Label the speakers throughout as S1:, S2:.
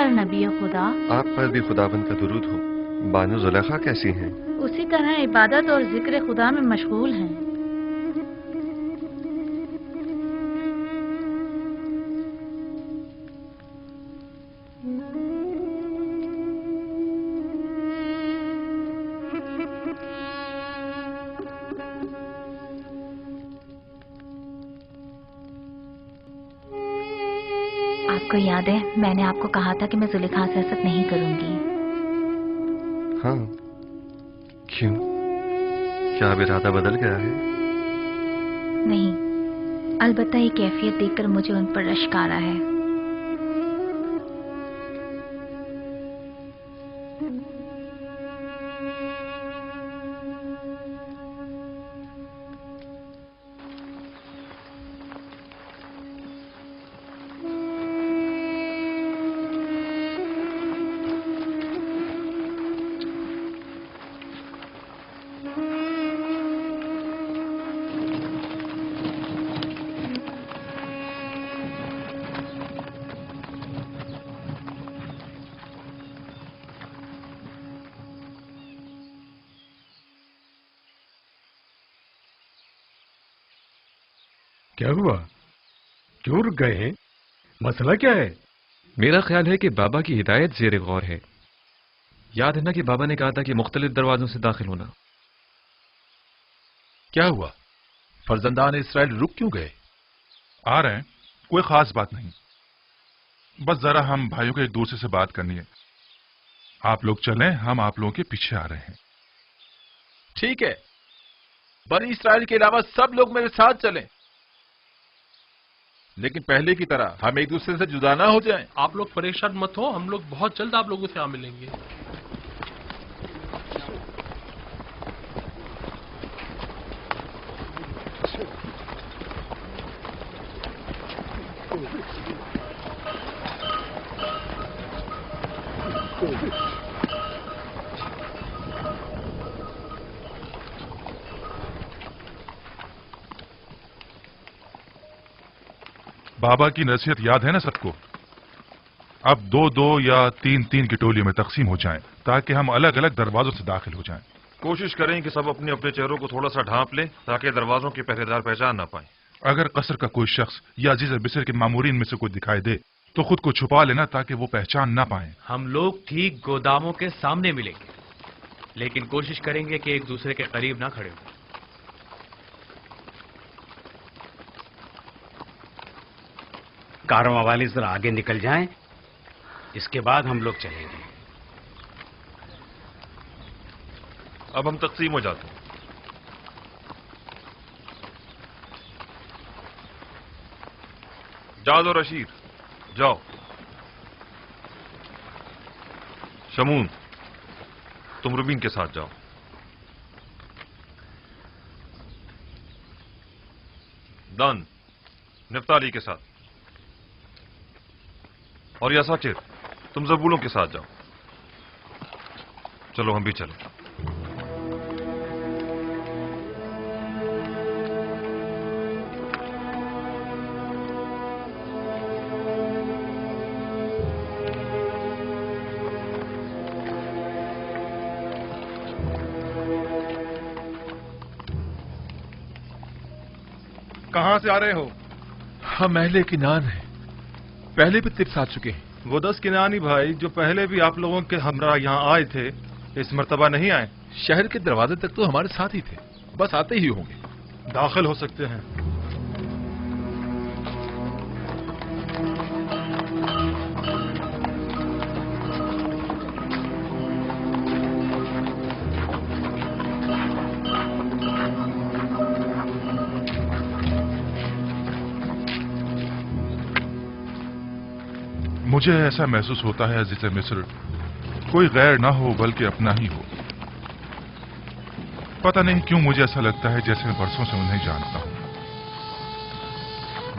S1: पर नबी खुदा।
S2: आप पर भी खुदाबंद का दुरूद हो। बानो जुलेखा कैसी हैं?
S1: उसी तरह इबादत और जिक्र खुदा में मशगूल हैं।
S3: आपको याद है मैंने आपको कहा था कि मैं जुलेखा से हसद नहीं करूंगी।
S2: हाँ, क्यों? क्या अब इरादा बदल गया है?
S3: नहीं, अलबत्ता ये कैफियत देखकर मुझे उन पर रश्क आ रहा है।
S4: क्या हुआ? क्यों रुक गए हैं? मसला क्या है?
S5: मेरा ख्याल है कि बाबा की हिदायत ज़ेर गौर है। याद है ना कि बाबा ने कहा था कि मुख्तलिफ दरवाजों से दाखिल होना।
S6: क्या हुआ? फर्जंदान इसराइल रुक क्यों गए?
S7: आ रहे हैं, कोई खास बात नहीं, बस जरा हम भाइयों को एक दूसरे से बात करनी है। आप लोग चलें, हम आप लोगों के पीछे आ रहे हैं।
S6: ठीक है, बनी इसराइल के अलावा सब लोग मेरे साथ चलें, लेकिन पहले की तरह हम एक दूसरे से जुदा ना हो जाएं।
S8: आप लोग परेशान मत हो, हम लोग बहुत जल्द आप लोगों से आ मिलेंगे।
S7: बाबा की नसीहत याद है ना सबको? अब दो दो या तीन तीन की टोलियों में तकसीम हो जाएं, ताकि हम अलग अलग दरवाजों से दाखिल हो जाएं।
S2: कोशिश करें कि सब अपने अपने चेहरों को थोड़ा सा ढांप लें, ताकि दरवाजों के पहरेदार पहचान ना पाए।
S7: अगर कसर का कोई शख्स या अजीज बिसर के मामूरीन में से कोई दिखाई दे तो खुद को छुपा लेना, ताकि वो पहचान ना पाए।
S9: हम लोग ठीक गोदामों के सामने मिलेंगे, लेकिन कोशिश करेंगे कि एक दूसरे के करीब ना खड़े हो।
S10: कारवां वाले जरा आगे निकल जाएं, इसके बाद हम लोग चलेंगे।
S2: अब हम तकसीम हो जाते हैं। जाद और रशीद जाओ। शमून, तुम रुबीन के साथ जाओ। दान नफ्ताली के साथ, और यासाचिर तुम जबूलों के साथ जाओ। चलो हम भी चलें।
S7: कहां से आ रहे हो?
S6: हम अहले किनान हैं, पहले भी तिब्स आ चुके हैं।
S7: वो 10 किनानी भाई जो पहले भी आप लोगों के हमरा यहाँ आए थे, इस मर्तबा नहीं आए।
S6: शहर के दरवाजे तक तो हमारे साथ ही थे, बस आते ही होंगे।
S7: दाखिल हो सकते हैं। मुझे ऐसा महसूस होता है अज़ीज़ मिस्र, कोई गैर ना हो बल्कि अपना ही हो। पता नहीं क्यों मुझे ऐसा लगता है जैसे मैं बरसों से उन्हें जानता हूं।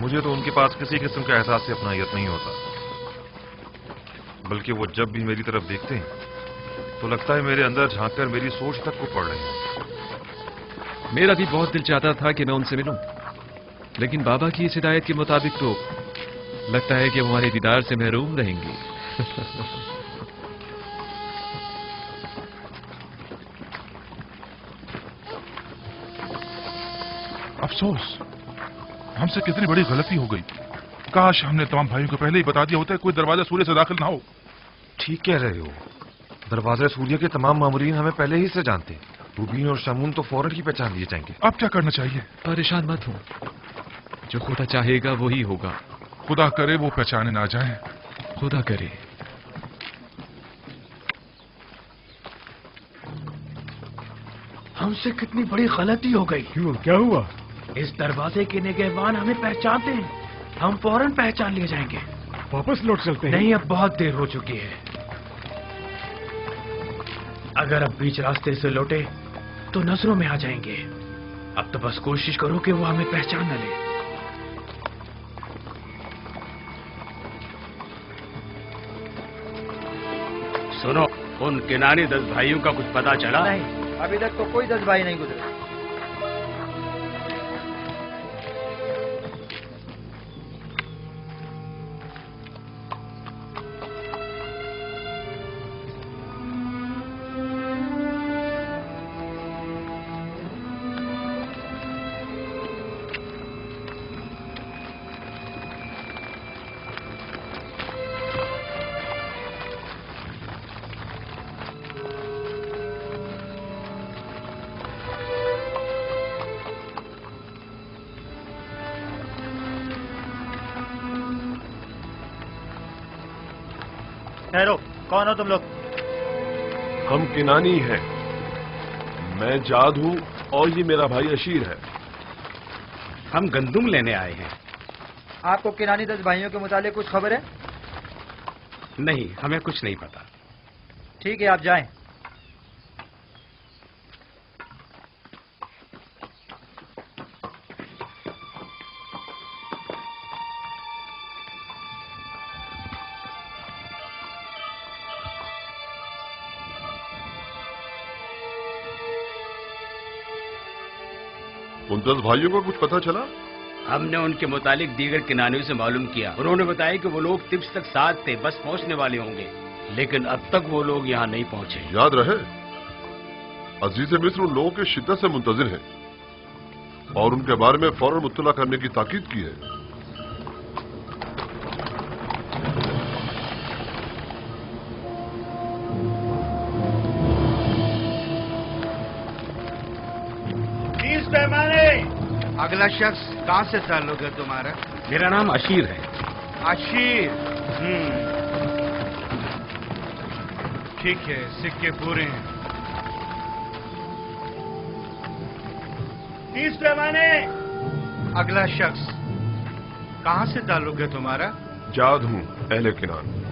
S2: मुझे तो उनके पास किसी किस्म का एहसास अपनायत नहीं होता, बल्कि वो जब भी मेरी तरफ देखते हैं तो लगता है मेरे अंदर झांककर मेरी सोच तक को पढ़ रहे हैं।
S5: मेरा भी बहुत दिल चाहता था कि मैं उनसे मिलूं, लेकिन बाबा की इस हिदायत के मुताबिक तो लगता है कि वो हमारे दीदार से महरूम रहेंगे।
S7: अफसोस, हमसे कितनी बड़ी गलती हो गई। काश हमने तमाम भाइयों को पहले ही बता दिया होता है कोई दरवाजा सूर्य से दाखिल ना हो।
S2: ठीक कह रहे हो, दरवाजा सूर्य के तमाम मामूरीन हमें पहले ही से जानते। रूबीन और शमून तो फौरन ही पहचान लिए जाएंगे।
S7: अब क्या करना चाहिए?
S5: परेशान मत हो, जो खुदा चाहेगा वही होगा।
S7: खुदा करे वो पहचाने ना जाए।
S5: खुदा करे।
S10: हमसे कितनी बड़ी गलती हो गई।
S4: क्यों, क्या हुआ?
S10: इस दरवाजे के निगहबान हमें पहचानते हैं, हम फौरन पहचान लिए जाएंगे।
S4: वापस लौट चलते हैं।
S10: नहीं, अब बहुत देर हो चुकी है। अगर अब बीच रास्ते से लौटे तो नजरों में आ जाएंगे। अब तो बस कोशिश करो कि वो हमें पहचान न ले। सुनो, उन किनारी 10 भाइयों का कुछ पता चला?
S11: नहीं, अभी तक तो कोई 10 भाई नहीं गुजरे।
S12: ठहरो, कौन हो तुम लोग?
S13: हम किनानी हैं। मैं जाद हूं और ये मेरा भाई अशीर है।
S10: हम गंदुम लेने आए हैं।
S11: आपको किनानी 10 भाइयों के मुतालिक कुछ खबर है?
S10: नहीं, हमें कुछ नहीं पता।
S11: ठीक है, आप जाएं।
S13: उन 10 भाइयों को कुछ पता चला?
S10: हमने उनके मुतालिक दीगर किनानियों से मालूम किया। उन्होंने बताया कि वो लोग तिब्स तक साथ थे, बस पहुंचने वाले होंगे, लेकिन अब तक वो लोग यहाँ नहीं पहुंचे।
S13: याद रहे, अजीज मिस्र उन लोगों के शिद्दत से मुंतजिर हैं और उनके बारे में फौरन मुत्तला करने की ताकीद की है।
S14: अगला शख्स कहाँ से ताल्लुक है तुम्हारा?
S10: मेरा नाम अशीर है।
S14: अशीर? ठीक है, सिक्के पूरे हैं। 30 पैमाने। अगला शख्स कहाँ से ताल्लुक है तुम्हारा?
S13: जाद हूं, अहले किनान।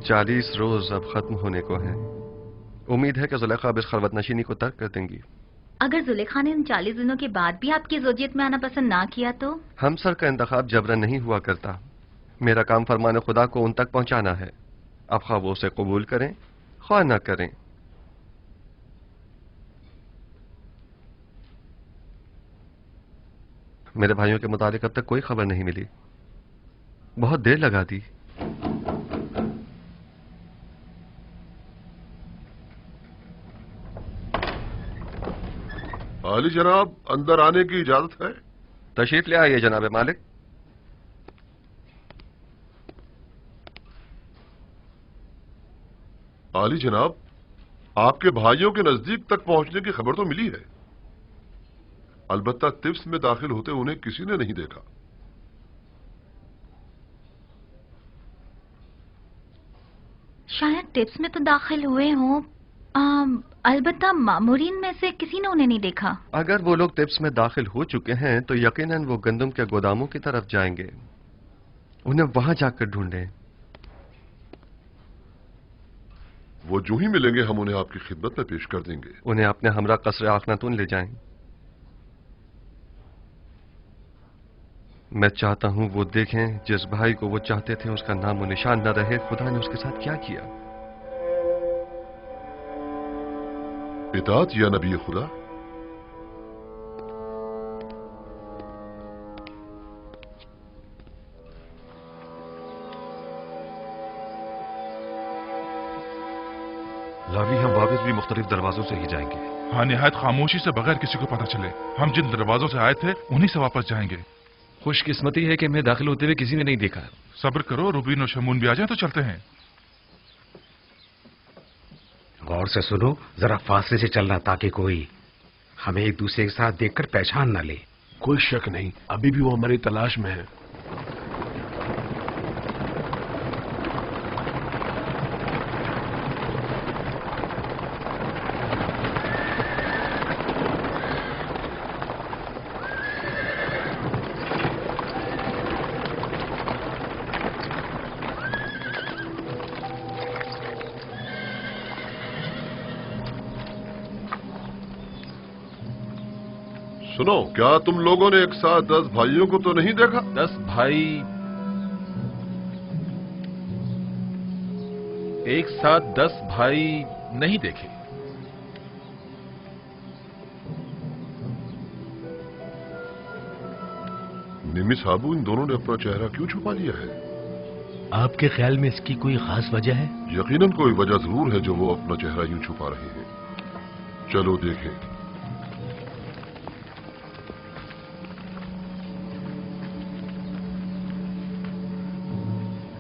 S15: चालीस रोज अब खत्म होने को हैं। उम्मीद है कि जुलेखा अब इस खलवत नशीनी को तर्क कर देंगी।
S3: अगर जुलेखा ने उन 40 दिनों के बाद भी आपकी ज़ौजियत में आना पसंद ना किया तो?
S15: हमसर का इंतखाब जबरन नहीं हुआ करता। मेरा काम फरमान खुदा को उन तक पहुंचाना है। अब ख्वाह वो उसे कबूल करें ख्वाह ना करें। मेरे भाइयों के मुताबिक अब तक कोई खबर नहीं मिली। बहुत देर लगा दी।
S13: आली जनाब, अंदर आने की इजाजत है?
S15: तशरीफ ले आइए जनाब मालिक।
S13: आली जनाब, आपके भाइयों के नजदीक तक पहुंचने की खबर तो मिली है, अलबत्ता तिब्स में दाखिल होते उन्हें किसी ने नहीं देखा।
S3: शायद टिप्स में तो दाखिल हुए हों, अलबत्ता मामूरीन में से किसी ने उन्हें नहीं देखा।
S15: अगर वो लोग टिप्स में दाखिल हो चुके हैं तो यकीनन वो गंदम के गोदामों की तरफ जाएंगे। उन्हें वहां जाकर ढूंढें।
S13: वो जो ही मिलेंगे हम उन्हें आपकी खिदमत में पेश कर देंगे।
S15: उन्हें अपने हमरा कसर आखनातून ले जाएं। मैं चाहता हूं वो देखें जिस भाई को वो चाहते थे उसका नाम और निशान न रहे। खुदा ने उसके साथ क्या किया।
S13: इताअत या नबी खुदा।
S2: लावी, हम वापस भी मुख्तलिफ दरवाजों से ही जाएंगे।
S7: हाँ, निहायत खामोशी से, बगैर किसी को पता चले। हम जिन दरवाजों से आए थे उन्हीं से वापस जाएंगे।
S5: खुशकिस्मती है कि मैं दाखिल होते हुए किसी ने नहीं देखा।
S7: सब्र करो, रुबीन और शमून भी आ जाए तो चलते हैं।
S14: गौर से सुनो, जरा फासले से चलना ताकि कोई हमें एक दूसरे के साथ देखकर पहचान न ले।
S8: कोई शक नहीं, अभी भी वो हमारी तलाश में है।
S13: सुनो, क्या तुम लोगों ने एक साथ 10 भाइयों को तो नहीं देखा?
S6: 10 भाई एक साथ 10 भाई नहीं देखे।
S13: निमी साहबू, इन दोनों ने अपना चेहरा क्यों छुपा लिया है?
S8: आपके ख्याल में इसकी कोई खास वजह है?
S13: यकीनन कोई वजह जरूर है जो वो अपना चेहरा यूं छुपा रहे हैं। चलो देखें।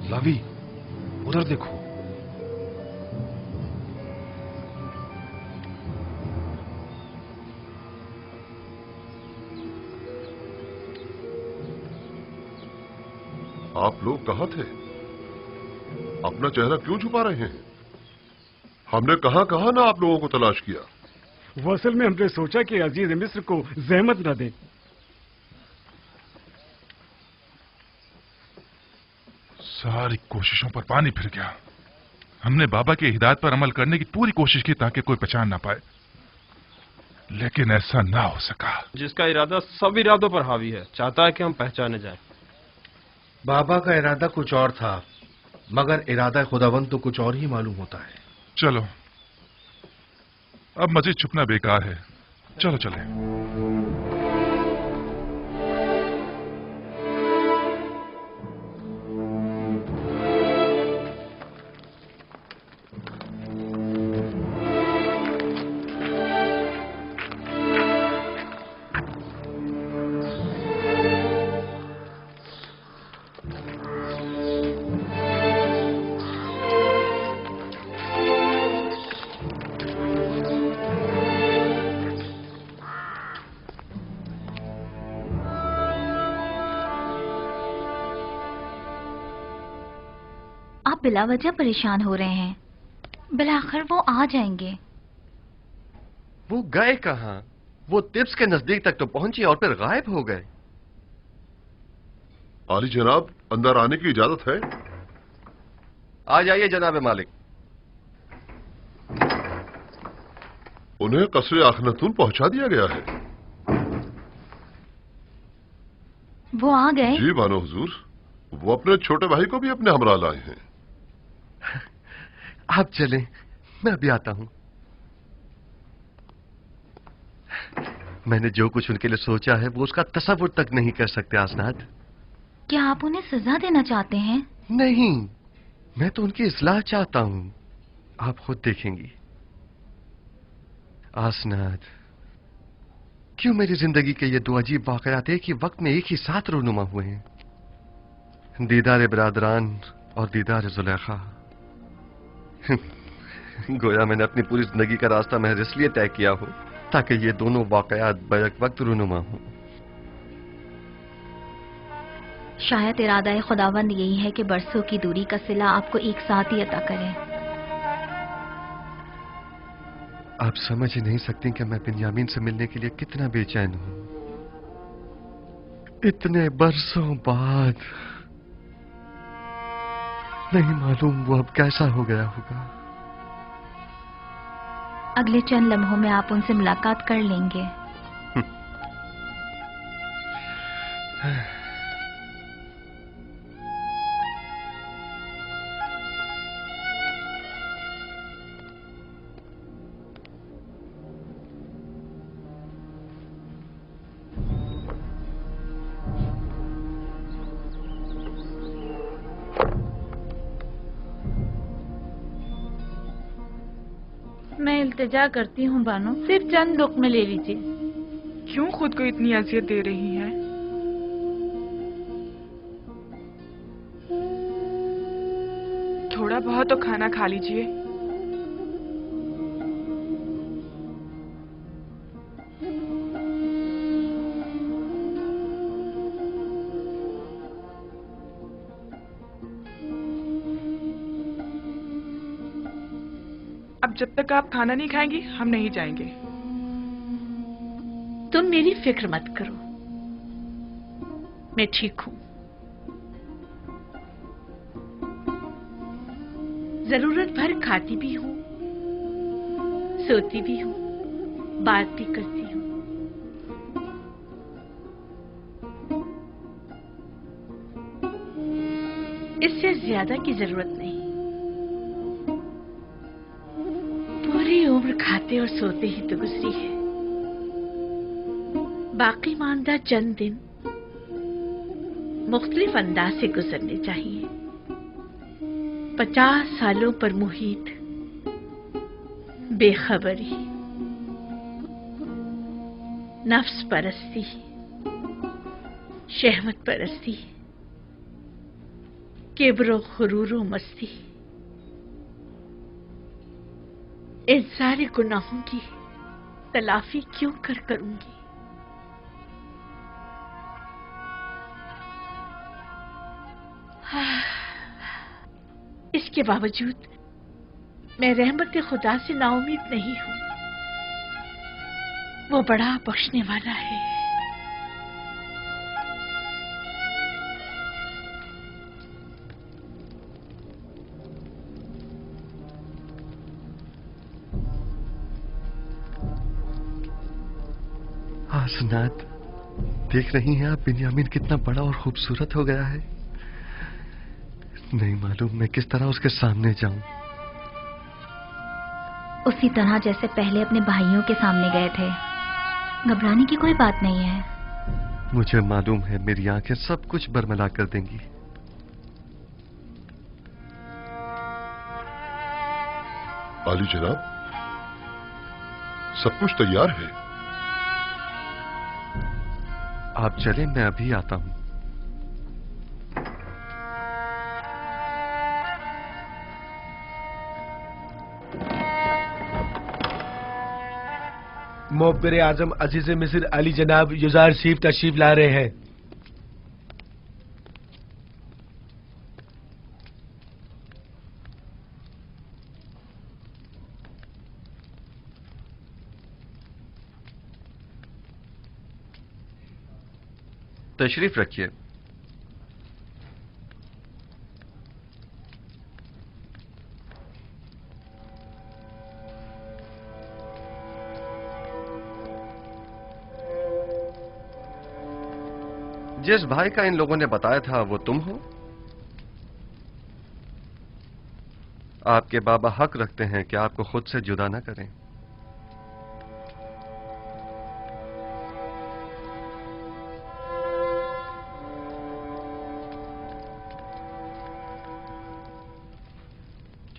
S2: लावी, उधर देखो।
S13: आप लोग कहाँ थे? अपना चेहरा क्यों छुपा रहे हैं? हमने कहाँ कहाँ ना आप लोगों को तलाश किया।
S4: वो असल में हमने सोचा कि अजीज मिस्र को जहमत न दें।
S7: सारी कोशिशों पर पानी फिर गया। हमने बाबा की हिदायत पर अमल करने की पूरी कोशिश की ताकि कोई पहचान ना पाए, लेकिन ऐसा ना हो सका।
S16: जिसका इरादा सब इरादों पर हावी है, चाहता है कि हम पहचाने जाएं।
S14: बाबा का इरादा कुछ और था, मगर इरादा खुदावंद तो कुछ और ही मालूम होता है।
S7: चलो, अब मजीद छुपना बेकार है। चलो चलें।
S3: बिला वजह परेशान हो रहे हैं। बिलाखिर वो आ जाएंगे।
S15: वो गए कहां? वो तिब्स के नजदीक तक तो पहुंचे और फिर गायब हो गए।
S13: आली जनाब, अंदर आने की इजाजत है?
S15: आ जाइए जनाब मालिक।
S13: उन्हें कसरे आखनतून पहुंचा दिया गया है।
S3: वो आ गए?
S13: जी बानो हुजूर, वो अपने छोटे भाई को भी अपने हमरा लाए हैं।
S15: आप चलें, मैं अभी आता हूं। मैंने जो कुछ उनके लिए सोचा है वो उसका तसव्वुर तक नहीं कर सकते आसनाद।
S3: क्या आप उन्हें सजा देना चाहते हैं?
S15: नहीं, मैं तो उनकी इस्लाह चाहता हूं। आप खुद देखेंगी। आसनाद, क्यों मेरी जिंदगी के ये दो अजीब वाकयात एक ही वक्त में एक ही साथ रूनुमा हुए हैं? दीदार बरादरान और दीदार जुलेखा। गोया मैंने अपनी पूरी जिंदगी का रास्ता महज इसलिए तय किया हो ताकि ये दोनों वाकयात बैक वक्त रूनुमा हों।
S3: शायद इरादा खुदावंद यही है कि बरसों की दूरी का सिला आपको एक साथ ही अता करें।
S15: आप समझ ही नहीं सकती कि मैं बिन्यामीन से मिलने के लिए कितना बेचैन हूं। इतने बरसों बाद। नहीं मालूम वो अब कैसा हो गया होगा।
S3: अगले चंद लम्हों में आप उनसे मुलाकात कर लेंगे।
S1: मैं इल्तिजा करती हूँ बानो, सिर्फ चंद लुक़्मे ले लीजिए।
S17: क्यों खुद को इतनी अजियत दे रही हैं? थोड़ा बहुत तो खाना खा लीजिए। अब जब तक आप खाना नहीं खाएंगी हम नहीं जाएंगे।
S1: तुम मेरी फिक्र मत करो, मैं ठीक हूं। जरूरत भर खाती भी हूं, सोती भी हूं, बात भी करती हूं। इससे ज्यादा की जरूरत नहीं। पूरी उम्र खाते और सोते ही तो गुजरी है। बाकी मानदा चंद दिन मुख्तलिफ अंदाज से गुजरने चाहिए। 50 सालों पर मुहित बेखबरी, नफ्स परस्ती, शहवत परस्ती, किब्र खुरूर मस्ती, इन सारे गुनाहों की तलाफी क्यों करूंगी? इसके बावजूद मैं रहमत खुदा से नाउमीद नहीं हूं। वो बड़ा बख्शने वाला है।
S15: हसनात, देख रही हैं आप बिन्यामीन कितना बड़ा और खूबसूरत हो गया है। नहीं मालूम मैं किस तरह उसके सामने जाऊं।
S3: उसी तरह जैसे पहले अपने भाइयों के सामने गए थे। घबराने की कोई बात नहीं है।
S15: मुझे मालूम है मेरी आंखें सब कुछ बरमला कर देंगी।
S13: आली जनाब, सब कुछ तैयार है।
S15: आप चलें, मैं अभी आता हूं।
S18: मोहब्बर आजम अजीज मिस्र अली जनाब युजार शरीफ तशरीफ ला रहे हैं।
S15: तशरीफ रखिए। जिस भाई का इन लोगों ने बताया था वो तुम हो? आपके बाबा हक रखते हैं कि आपको खुद से जुदा न करें।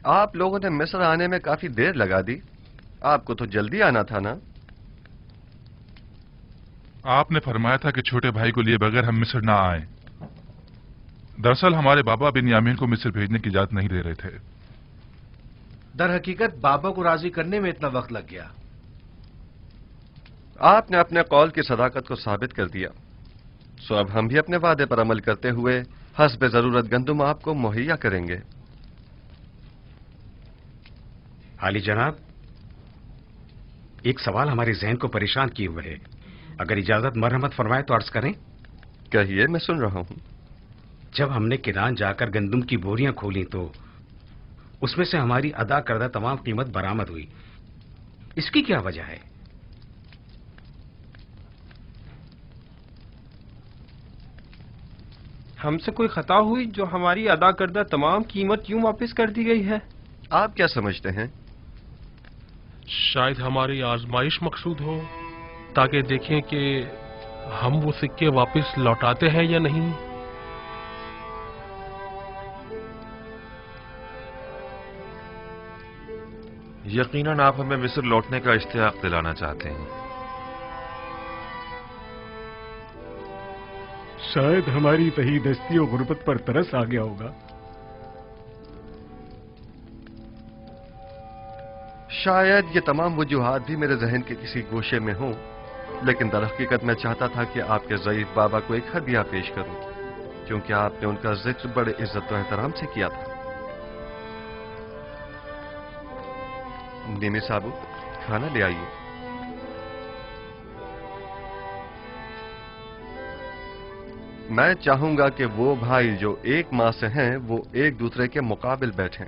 S15: आप लोगों ने मिस्र आने में काफी देर लगा दी। आपको तो जल्दी आना था ना?
S7: आपने फरमाया था कि छोटे भाई को लिए बगैर हम मिस्र ना आए। दरअसल हमारे बाबा बिन्यामीन को मिस्र भेजने की इजाजत नहीं दे रहे थे।
S18: दर हकीकत बाबा को राजी करने में इतना वक्त लग गया।
S15: आपने अपने कौल की सदाकत को साबित कर दिया, सो अब हम भी अपने वादे पर अमल करते हुए हस्ब जरूरत गंदुम आपको मुहैया करेंगे।
S14: आली जनाब, एक सवाल हमारे जहन को परेशान किए हुए है। अगर इजाजत मरहमत फरमाए तो अर्ज करें।
S15: कहिए, मैं सुन रहा हूं।
S14: जब हमने किरान जाकर गंदुम की बोरियां खोली तो उसमें से हमारी अदा करदा तमाम कीमत बरामद हुई। इसकी क्या वजह है?
S16: हमसे कोई खता हुई जो हमारी अदा करदा तमाम कीमत यूं वापस कर दी गई है?
S15: आप क्या समझते हैं?
S8: शायद हमारी आजमाइश मकसूद हो, ताकि देखें कि हम वो सिक्के वापस लौटाते हैं या नहीं।
S2: यकीनन आप हमें मिस्र लौटने का इश्तियाक दिलाना चाहते हैं।
S4: शायद हमारी तहीदस्ती और गुर्बत पर तरस आ गया होगा।
S15: शायद ये तमाम वजूहात भी मेरे जहन के किसी गोशे में हों, लेकिन दरहकीकत मैं चाहता था कि आपके ज़ईफ बाबा को एक हदिया पेश करूं, क्योंकि आपने उनका जिक्र बड़े इज्जत और एहतराम से किया था। निमी साबू, खाना ले आइए। मैं चाहूंगा कि वो भाई जो एक मां से हैं, वो एक दूसरे के मुकाबिल बैठें।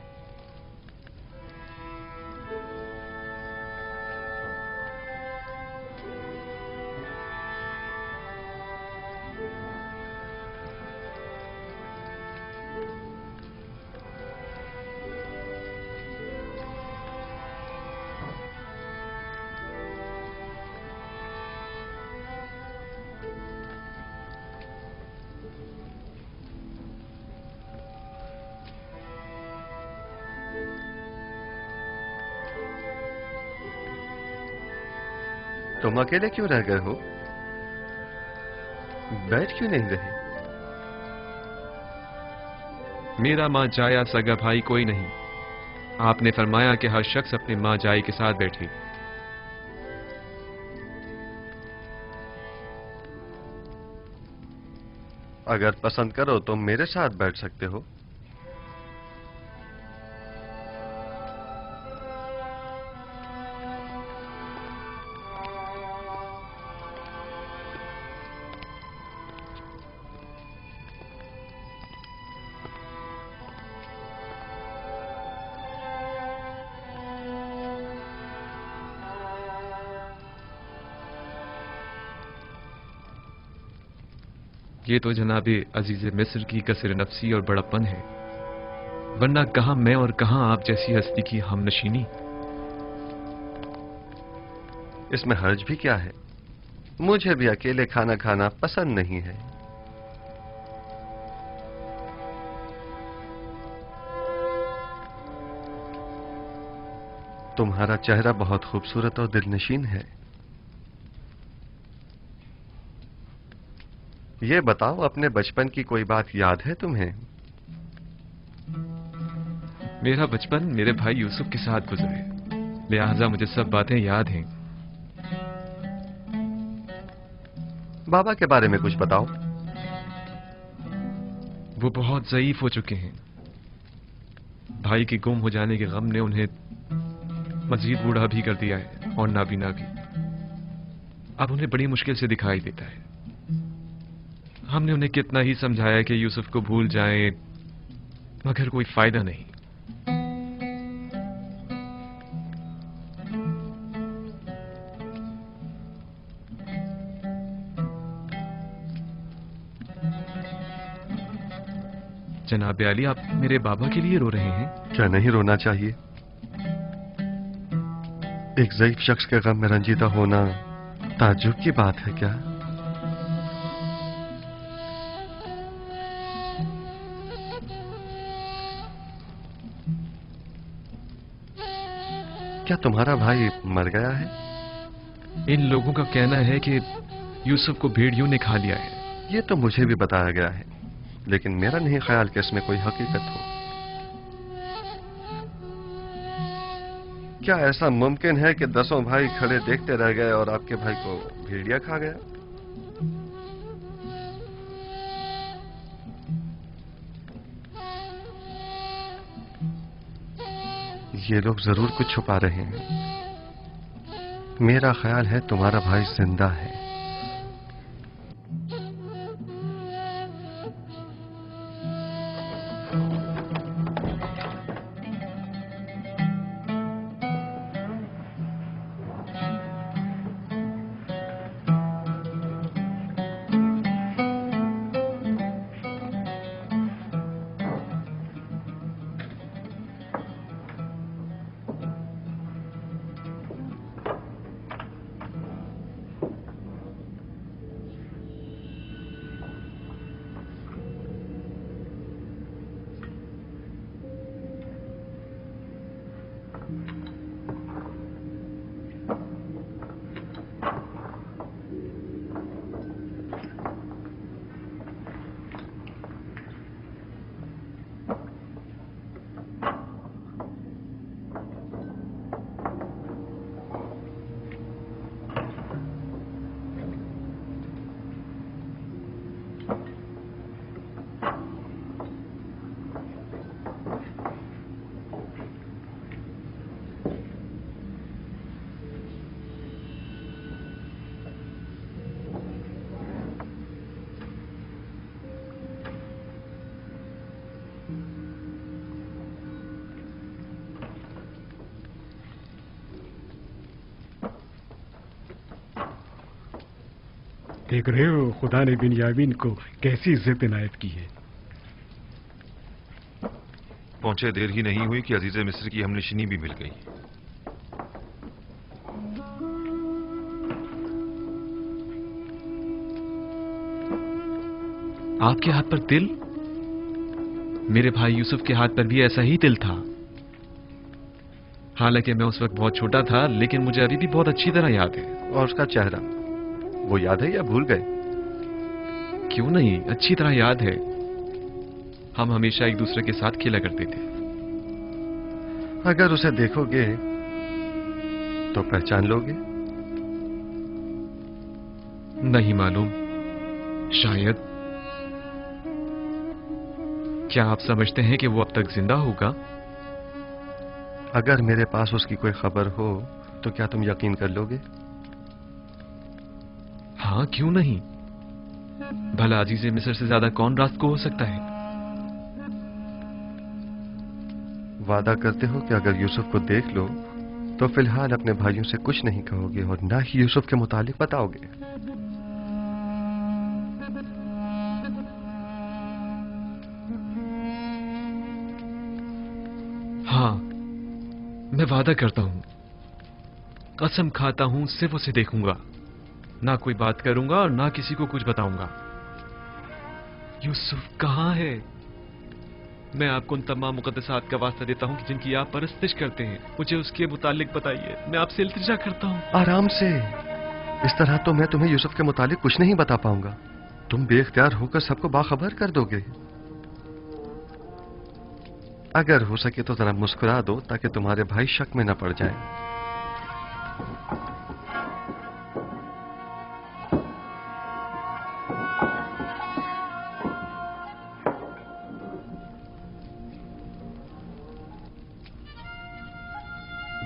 S15: तुम अकेले क्यों रह गए हो? बैठ क्यों नहीं रहे?
S5: मेरा मां जाया सगा भाई कोई नहीं। आपने फरमाया कि हर शख्स अपने मां जाई के साथ बैठे।
S15: अगर पसंद करो तो मेरे साथ बैठ सकते हो।
S5: ये तो जनाबे अजीज मिस्र की कसर नफसी और बड़प्पन है, वरना कहां मैं और कहां आप जैसी हस्ती की हमनशीनी।
S15: इसमें हर्ज भी क्या है? मुझे भी अकेले खाना खाना पसंद नहीं है। तुम्हारा चेहरा बहुत खूबसूरत और दिलनशीन है। ये बताओ, अपने बचपन की कोई बात याद है तुम्हें?
S5: मेरा बचपन मेरे भाई यूसुफ के साथ गुजरे, लिहाजा मुझे सब बातें याद हैं।
S15: बाबा के बारे में कुछ बताओ।
S5: वो बहुत ज़ईफ हो चुके हैं। भाई के गुम हो जाने के गम ने उन्हें मजीद बूढ़ा भी कर दिया है और नाबीना भी। अब उन्हें बड़ी मुश्किल से दिखाई देता है। हमने उन्हें कितना ही समझाया कि यूसुफ को भूल जाएं, मगर कोई फायदा नहीं। जनाब अली, आप मेरे बाबा के लिए रो रहे हैं?
S15: क्या नहीं रोना चाहिए? एक ज़ईफ शख्स के गम में रंजीदा होना ताज्जुब की बात है क्या? क्या तुम्हारा भाई मर गया है?
S5: इन लोगों का कहना है कि यूसुफ को भेड़ियों ने खा लिया है।
S15: ये तो मुझे भी बताया गया है, लेकिन मेरा नहीं ख्याल कि इसमें कोई हकीकत हो। क्या ऐसा मुमकिन है कि 10 भाई खड़े देखते रह गए और आपके भाई को भेड़िया खा गया? ये लोग जरूर कुछ छुपा रहे हैं। मेरा ख्याल है तुम्हारा भाई जिंदा है।
S4: देख रहे हो खुदा ने बिन्यामीन को कैसी इज्जत इनायत की है।
S2: पहुंचे देर ही नहीं हुई कि अजीज मिस्र की हमनशिनी भी मिल गई।
S5: आपके हाथ पर तिल? मेरे भाई यूसुफ के हाथ पर भी ऐसा ही तिल था। हालांकि मैं उस वक्त बहुत छोटा था, लेकिन मुझे अभी भी बहुत अच्छी तरह याद है।
S15: और उसका चेहरा वो याद है या भूल गए?
S5: क्यों नहीं, अच्छी तरह याद है। हम हमेशा एक दूसरे के साथ खेला करते थे।
S15: अगर उसे देखोगे तो पहचान लोगे?
S5: नहीं मालूम, शायद। क्या आप समझते हैं कि वो अब तक जिंदा होगा?
S15: अगर मेरे पास उसकी कोई खबर हो तो क्या तुम यकीन कर लोगे?
S5: हाँ, क्यों नहीं। भला अजीज़े मिस्र से ज्यादा कौन रास्त को हो सकता है?
S15: वादा करते हो कि अगर यूसुफ को देख लो तो फिलहाल अपने भाइयों से कुछ नहीं कहोगे और ना ही यूसुफ के मुतालिक बताओगे?
S5: हाँ, मैं वादा करता हूं, कसम खाता हूं, सिर्फ उसे देखूंगा, ना कोई बात करूंगा और ना किसी को कुछ बताऊंगा। यूसुफ कहां है? मैं आपको उन तमाम मुकद्दसात का वास्ता देता हूं कि जिनकी आप परस्तिश करते हैं। मुझे उसके मुतालिक बताइए, मैं आपसे इल्तिजा करता हूं।
S15: आराम से। इस तरह तो मैं तुम्हें यूसुफ के मुतालिक कुछ नहीं बता पाऊंगा। तुम बेख्तियार होकर सबको बाखबर कर दोगे। अगर हो सके तो जरा मुस्कुरा दो ताकि तुम्हारे भाई शक में न पड़ जाएं।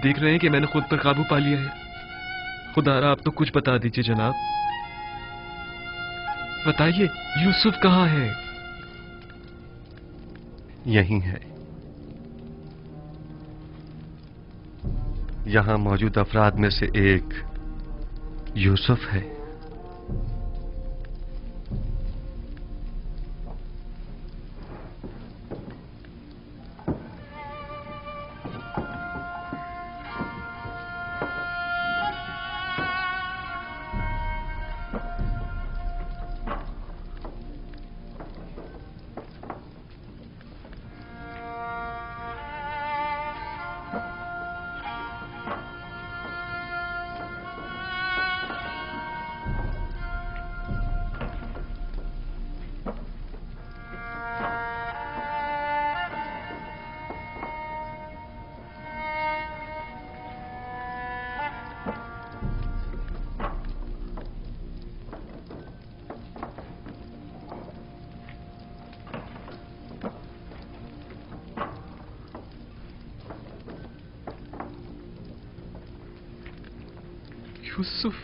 S5: देख रहे हैं कि मैंने खुद पर काबू पा लिया है। खुदारा आप तो कुछ बता दीजिए जनाब। बताइए, यूसुफ कहां है?
S15: यहीं है। यहां मौजूद अफराद में से एक यूसुफ है।
S5: यूसुफ,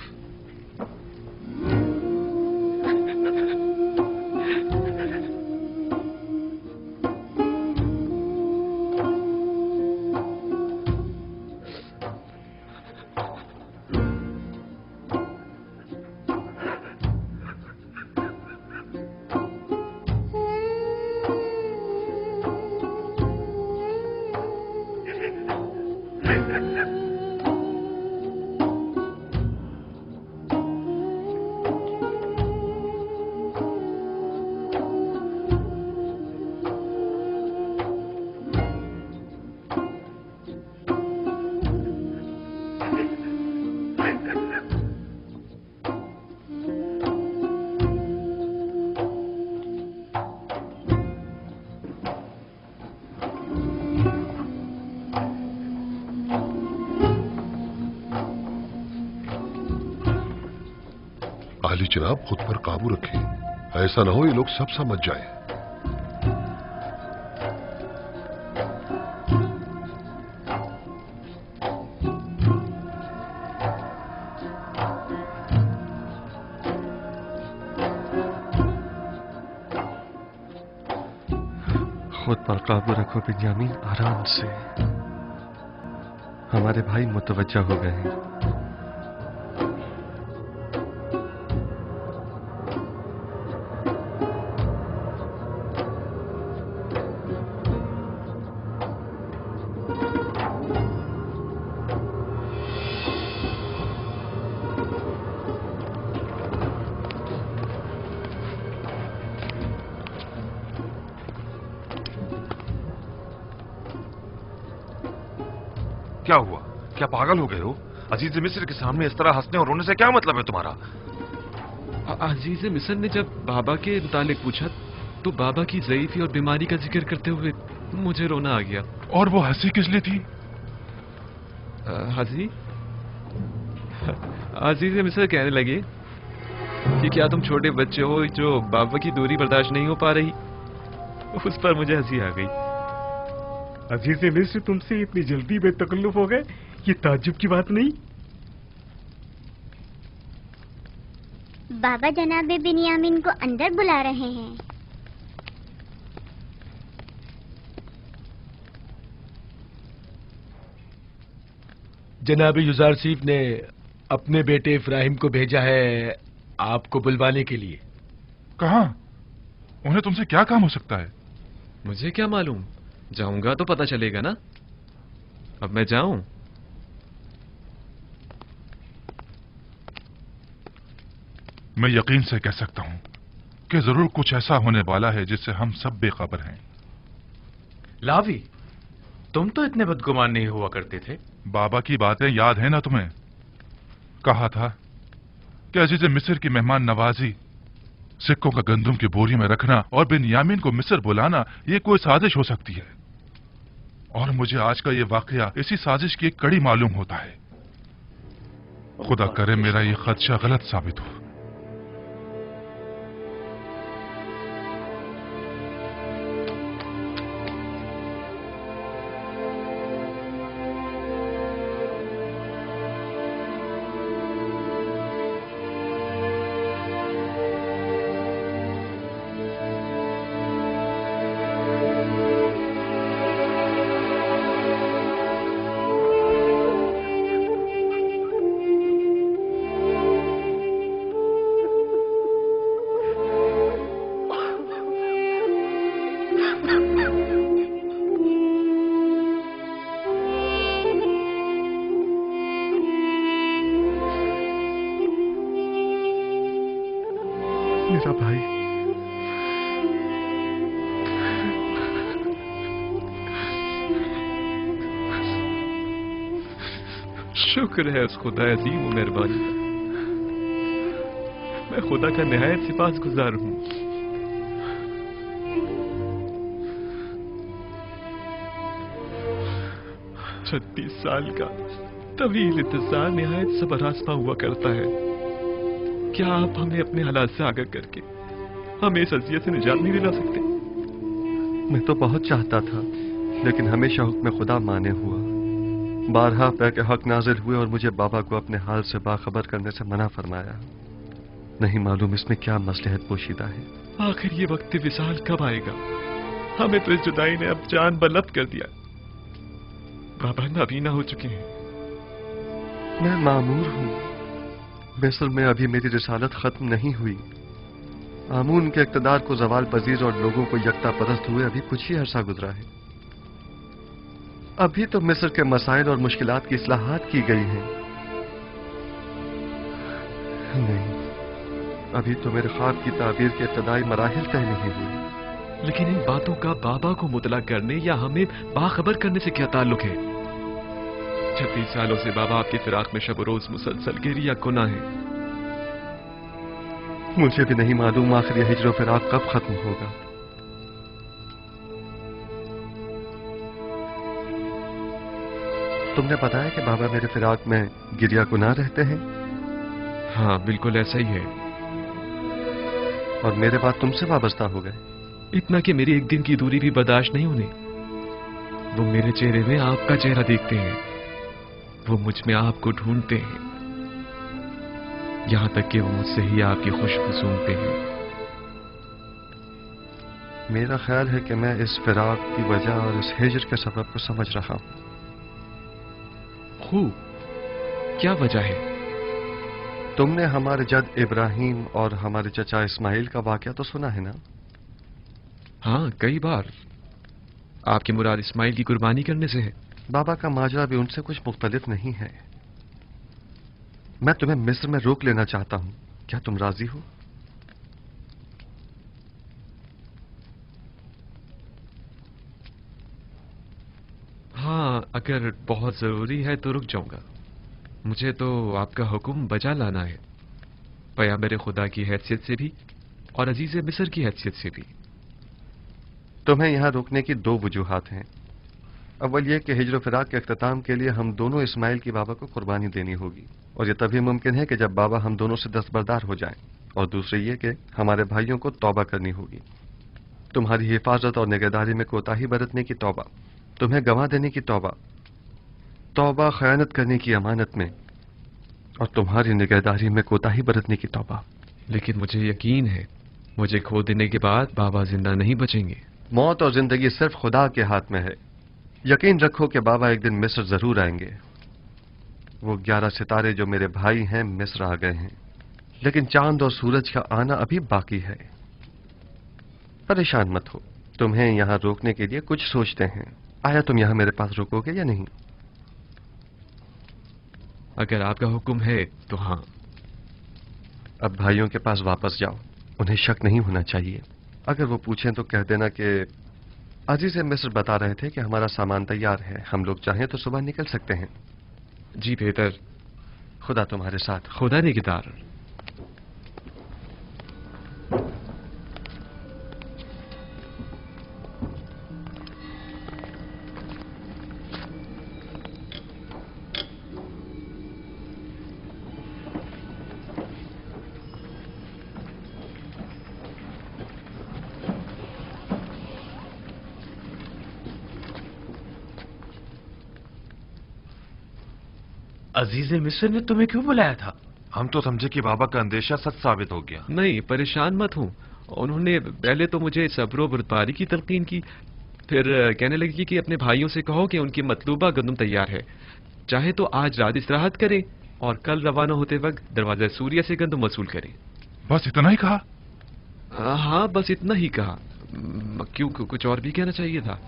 S13: जी जनाब, खुद पर काबू रखें, ऐसा ना हो ये लोग सब समझ जाएं।
S15: खुद पर काबू रखो बिन्यामीन, आराम से। हमारे भाई मुतवज्जा हो गए हैं।
S2: क्या हुआ? क्या पागल हो गए हो? अजीज मिस्र के सामने इस तरह हंसने और रोने से क्या मतलब है तुम्हारा?
S5: अजीज मिस्र ने जब बाबा के मुतालिक पूछा तो बाबा की ज़ईफ़ी और बीमारी का जिक्र करते हुए मुझे रोना आ गया।
S7: और वो हंसी किस लिए थी?
S5: हंसी? अजीज मिस्र कहने लगे कि क्या तुम छोटे बच्चे हो जो बाबा की दूरी बर्दाश्त नहीं हो पा रही? उस पर मुझे हंसी आ गई।
S4: अजीज मिस्र तुमसे इतनी जल्दी बेतकल्लुफ हो गए, ये ताज्जुब की बात नहीं।
S19: बाबा जनाब बिन्यामीन को अंदर बुला रहे हैं।
S18: जनाब युजारसीफ ने अपने बेटे इब्राहिम को भेजा है आपको बुलवाने के लिए।
S7: कहाँ? उन्हें तुमसे क्या काम हो सकता है?
S5: मुझे क्या मालूम, जाऊंगा तो पता चलेगा ना। अब मैं जाऊं?
S7: मैं यकीन से कह सकता हूं कि जरूर कुछ ऐसा होने वाला है जिससे हम सब बेखबर हैं।
S9: लावी, तुम तो इतने बदगुमान नहीं हुआ करते थे।
S7: बाबा की बातें याद है ना तुम्हें? कहा था कि अजीज मिस्र की मेहमान नवाजी, सिक्कों का गंदुम की बोरी में रखना और बिन्यामीन को मिस्र बुलाना ये कोई साजिश हो सकती है। और मुझे आज का ये वाकया इसी साजिश की एक कड़ी मालूम होता है। खुदा करे मेरा ये खदशा गलत साबित हो।
S15: मेरा भाई,
S5: शुक्र है उस खुदा अजीम व मेहरबानी का। मैं खुदा का निहायत सिपासगुजार हूं। छत्तीस साल का तवील इंतजार निहायत सबर आसमा हुआ करता है। क्या आप हमें अपने हालात से आगाह करके हमें इस अज़ियत से निजात नहीं दिला सकते?
S15: मैं तो बहुत चाहता था, लेकिन हमेशा हुक्म खुदा माने हुआ। बारहा पे के हक नाजिल हुए और मुझे बाबा को अपने हाल से बाखबर करने से मना फरमाया। नहीं मालूम इसमें क्या मसलहत पोशीदा है।
S5: आखिर ये वक्त विसाल कब आएगा? हमें तो इस जुदाई ने अब जान बलब्द कर दिया। बाबा नाबीना हो चुके हैं।
S15: मैं मामूर हूँ। मिस्र में अभी मेरी रिसालत खत्म नहीं हुई। आमून के इक़्तिदार को जवाल पजीर और लोगों को यकता परस्त हुए अभी कुछ ही अरसा गुजरा है। अभी तो मिस्र के मसाइल और मुश्किलात की इस्लाहात की गई हैं। नहीं, अभी तो मेरे ख्वाब की ताबीर के इब्तदाई मराहिल तय नहीं हुए।
S5: लेकिन इन बातों का बाबा को मुतला करने या हमें बाखबर करने से क्या ताल्लुक है? 36 सालों से बाबा आपके फिराक में शब रोज मुसलसल गिरिया गुनाह है।
S15: मुझे भी नहीं मालूम आखिर यह हिज्र फिराक कब खत्म होगा। तुमने बताया कि बाबा मेरे फिराक में गिरिया गुनाह रहते हैं?
S5: हाँ, बिल्कुल ऐसा ही है।
S15: और मेरे बाद तुमसे वाबस्ता हो गए।
S5: इतना कि मेरी एक दिन की दूरी भी बर्दाश्त नहीं होने। वो मेरे चेहरे में आपका चेहरा देखते हैं, वो मुझ में आपको ढूंढते हैं, यहां तक कि वो मुझसे ही आपकी खुशबू सूंघते हैं।
S15: मेरा ख्याल है कि मैं इस फिराक की वजह और इस हिजर के सबब को समझ रहा हूं।
S5: खूब, क्या वजह है?
S15: तुमने हमारे जद इब्राहिम और हमारे चचा इस्माइल का वाकया तो सुना है ना?
S5: हाँ, कई बार। आपकी मुराद इस्माइल की कुर्बानी करने से है?
S15: बाबा का माजरा भी उनसे कुछ मुख्तलिफ नहीं है। मैं तुम्हें मिस्र में रोक लेना चाहता हूं, क्या तुम राजी हो?
S5: हाँ, अगर बहुत जरूरी है तो रुक जाऊंगा। मुझे तो आपका हुक्म बजा लाना है, पैगंबर खुदा की हैसियत से भी और अजीज मिस्र की हैसियत से भी।
S15: तुम्हें यहां रोकने की दो वजूहात हैं। अव्वल यह कि हिजर फिराक के अख्ताम के लिए हम दोनों इस्माइल की बाबा को कुर्बानी देनी होगी, और यह तभी मुमकिन है कि जब बाबा हम दोनों से दस्तबरदार हो जाएं। और दूसरी ये कि हमारे भाइयों को तौबा करनी होगी। तुम्हारी हिफाजत और निगहदारी में कोताही बरतने की तौबा, तुम्हें गंवा देने की तौबा, तौबा खयानत करने की अमानत में, और तुम्हारी निगहदारी में कोताही बरतने की तौबा।
S5: लेकिन मुझे यकीन है, मुझे खो देने के बाद बाबा जिंदा नहीं बचेंगे।
S15: मौत और जिंदगी सिर्फ खुदा के हाथ में है। यकीन रखो कि बाबा एक दिन मिस्र जरूर आएंगे। वो 11 सितारे जो मेरे भाई हैं मिस्र आ गए हैं, लेकिन चांद और सूरज का आना अभी बाकी है। परेशान मत हो, तुम्हें यहां रोकने के लिए कुछ सोचते हैं। आया तुम यहां मेरे पास रुकोगे या नहीं?
S5: अगर आपका हुक्म है तो हाँ।
S15: अब भाइयों के पास वापस जाओ, उन्हें शक नहीं होना चाहिए। अगर वो पूछें तो कह देना कि अजीज मिस्र बता रहे थे कि हमारा सामान तैयार है, हम लोग चाहें तो सुबह निकल सकते हैं।
S5: जी बेहतर।
S15: खुदा तुम्हारे साथ।
S5: खुदा निगहदार।
S6: अजीज मिस्र ने तुम्हें क्यों बुलाया था?
S2: हम तो समझे कि बाबा का अंदेशा सच साबित हो गया।
S5: नहीं, परेशान मत हूं। उन्होंने पहले तो मुझे सब्र और बर्दारी की तलकीन की, फिर कहने लगी कि अपने भाइयों से कहो कि उनकी मतलूबा गंदम तैयार है, चाहे तो आज रात इस्तिराहत करें और कल रवाना होते वक्त दरवाजा सूर्य से गंदम वसूल करें।
S7: बस इतना ही कहा?
S5: हाँ, बस इतना ही कहा। क्यों, कुछ और भी कहना चाहिए था?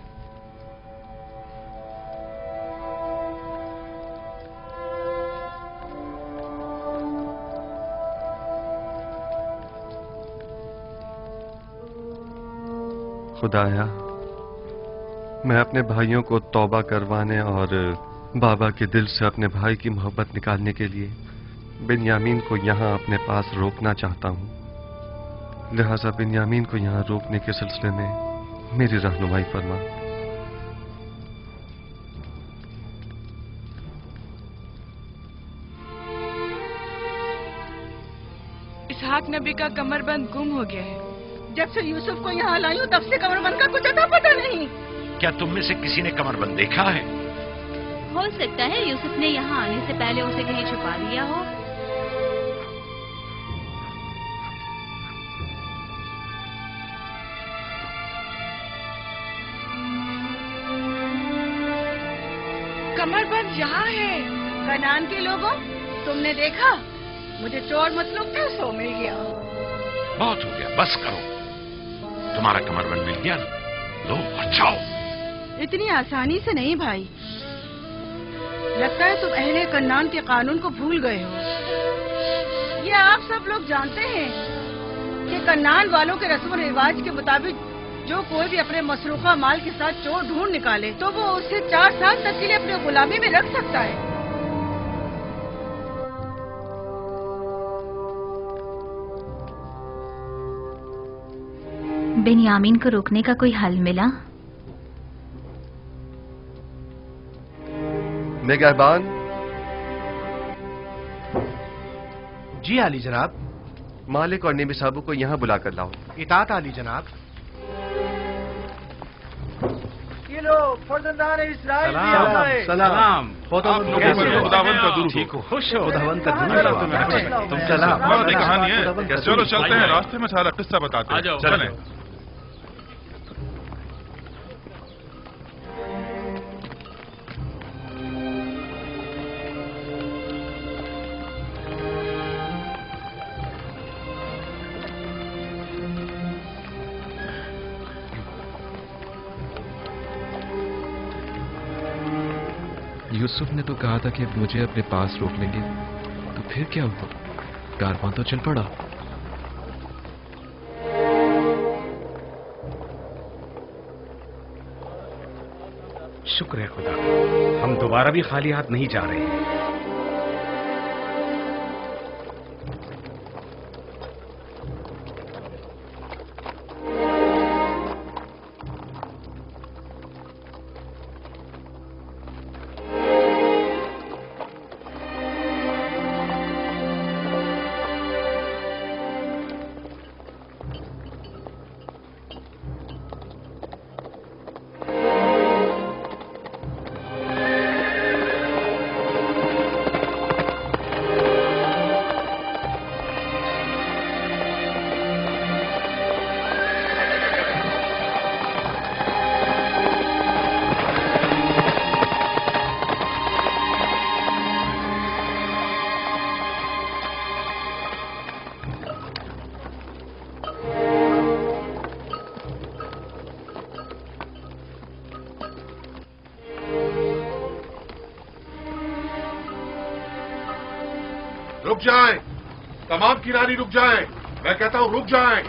S15: खुदाया, मैं अपने भाइयों को तौबा करवाने और बाबा के दिल से अपने भाई की मोहब्बत निकालने के लिए बिन्यामीन को यहां अपने पास रोकना चाहता हूं। लिहाजा बिन्यामीन को यहां रोकने के सिलसिले में मेरी रहनुमाई फरमा।
S17: इसहाक नबी का कमरबंद गुम हो गया है।
S1: जब से यूसुफ को यहाँ लाई हूँ तब से कमरबंद का कुछ अता पता नहीं।
S14: क्या तुम में से किसी ने कमरबंद देखा है?
S3: हो सकता है यूसुफ ने यहाँ आने से पहले उसे कहीं छुपा दिया हो।
S17: कमरबंद यहाँ है।
S1: कनान के लोगों, तुमने देखा? मुझे चोर मतलूब थे, सो मिल गया।
S14: बहुत हो गया, बस करो। तुम्हारा कमरबंद मिल गया ना, लो और जाओ।
S1: इतनी आसानी से नहीं भाई, लगता है तुम अहले कन्नान के कानून को भूल गए हो। ये आप सब लोग जानते हैं कि कन्नान वालों के रस्म रिवाज के मुताबिक जो कोई भी अपने मसरूखा माल के साथ चोर ढूंढ निकाले तो वो उसे 4 साल तक के लिए अपने गुलामी में रख सकता है।
S3: बिन्यामीन को रोकने का कोई हल मिला?
S15: निगहबान।
S12: जी आली जनाब।
S15: मालिक और नेमी साहबों को यहाँ बुलाकर लाओ।
S12: इताअत आली जनाब।
S11: ये लो फर्जंदान इस्राइल भी
S14: सलाम,
S11: आ गए।
S14: सलाम।
S7: खुदावंद का दुरूद हो।
S14: ठीक हो, खुश हो।
S11: खुदावंद का दुरूद हो।
S14: तुम सलाम।
S7: बहुत कहानी है। चलो चलते हैं, रास्ते में सारा किस्सा बताते हैं। चलें।
S5: यूसुफ ने तो कहा था कि अब मुझे अपने पास रोक लेंगे, तो फिर क्या हुआ? कारवां तो चल पड़ा।
S14: शुक्र है खुदा, हम दोबारा भी खाली हाथ नहीं जा रहे हैं।
S13: रुक जाएं, तमाम किनारी रुक जाएं। मैं कहता हूं रुक जाएं।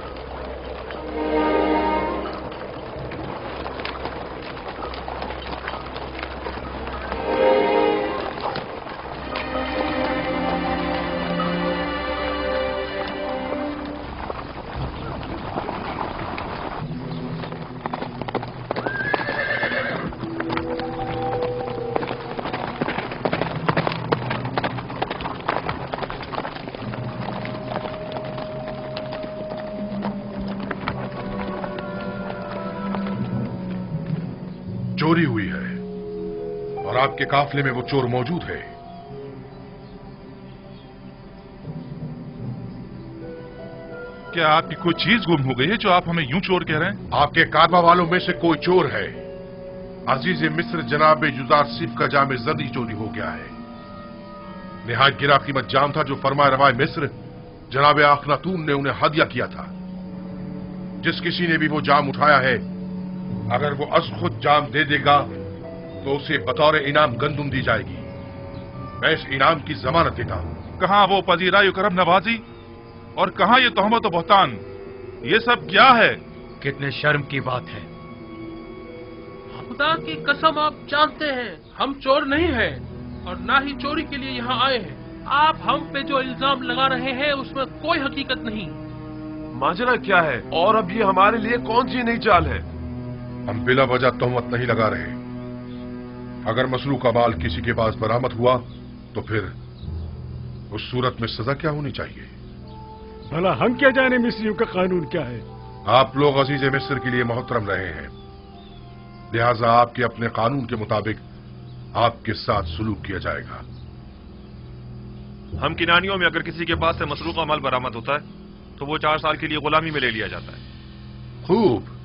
S13: चोरी हुई है और आपके काफले में वो चोर मौजूद है।
S7: क्या आपकी कोई चीज गुम हो गई है जो आप हमें यूं चोर कह रहे हैं?
S13: आपके कारवा वालों में से कोई चोर है। अजीज मिस्र जनाब युजार सिफ का जाम जर्दी चोरी हो गया है। निहायत गिरा कीमत जाम था जो फरमाए रवाए मिस्र जनाब अखनातून ने उन्हें हदिया किया था। जिस किसी ने भी वो जाम उठाया है, अगर वो अज खुद जाम दे देगा तो उसे बतौर इनाम गंदुम दी जाएगी। मैं इस इनाम की जमानत देता हूं।
S7: कहां वो पजीराई करम नवाजी और कहां ये तोहमत और बहतान? ये सब क्या है?
S9: कितने शर्म की बात है।
S8: खुदा की कसम, आप जानते हैं हम चोर नहीं हैं और ना ही चोरी के लिए यहाँ आए हैं। आप हम पे जो इल्जाम लगा रहे हैं उसमें कोई हकीकत नहीं।
S2: माजरा क्या है और अब ये हमारे लिए कौन सी नई चाल है?
S13: हम बिला वजह तोहमत नहीं लगा रहे। अगर मसरू का माल किसी के पास बरामद हुआ तो फिर उस सूरत में सजा क्या होनी चाहिए?
S4: भला हम क्या जाने मिस्रियों का कानून क्या है?
S13: आप लोग अजीज मिस्र के लिए मोहतरम रहे हैं, लिहाजा आपके अपने कानून के मुताबिक आपके साथ सुलूक किया जाएगा।
S2: हम किनानियों में अगर किसी के पास से मसरूक का माल बरामद होता है तो वो 4 साल के लिए गुलामी में ले लिया जाता है।
S13: खूब,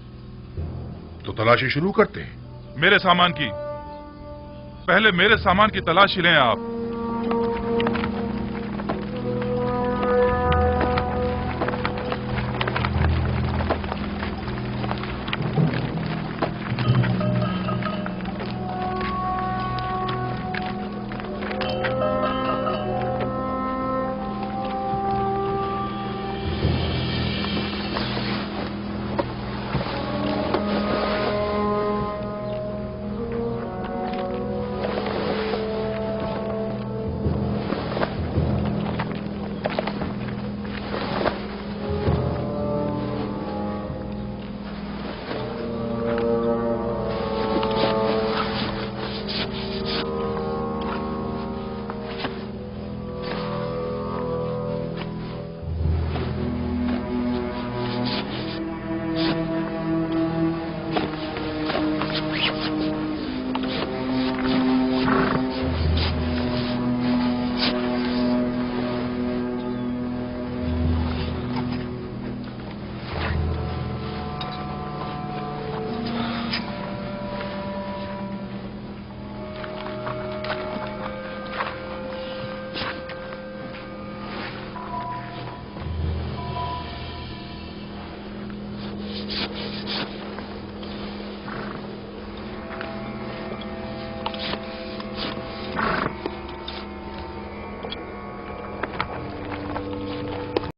S13: तो तलाशी शुरू करते हैं।
S7: मेरे सामान की, पहले मेरे सामान की तलाशी लें आप।